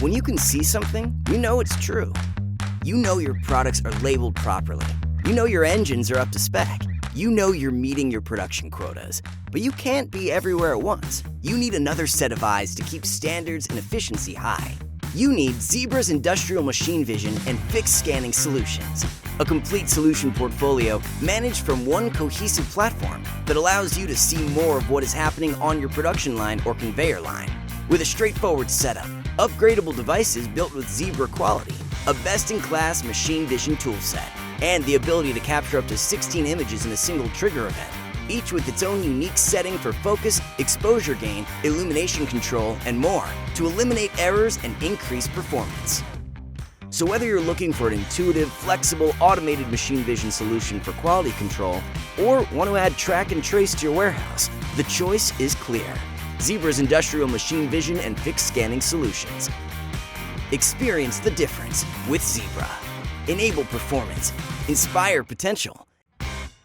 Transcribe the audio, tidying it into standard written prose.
When you can see something, you know it's true. You know your products are labeled properly. You know your engines are up to spec. You know you're meeting your production quotas. But you can't be everywhere at once. You need another set of eyes to keep standards and efficiency high. You need Zebra's industrial machine vision and fixed scanning solutions. A complete solution portfolio managed from one cohesive platform that allows you to see more of what is happening on your production line or conveyor line. With a straightforward setup, upgradable devices built with Zebra quality, a best-in-class machine vision toolset, and the ability to capture up to 16 images in a single trigger event, each with its own unique setting for focus, exposure gain, illumination control, and more to eliminate errors and increase performance. So whether you're looking for an intuitive, flexible, automated machine vision solution for quality control, or want to add track and trace to your warehouse, the choice is clear. Zebra's industrial machine vision and fixed scanning solutions. Experience the difference with Zebra. Enable performance. Inspire potential.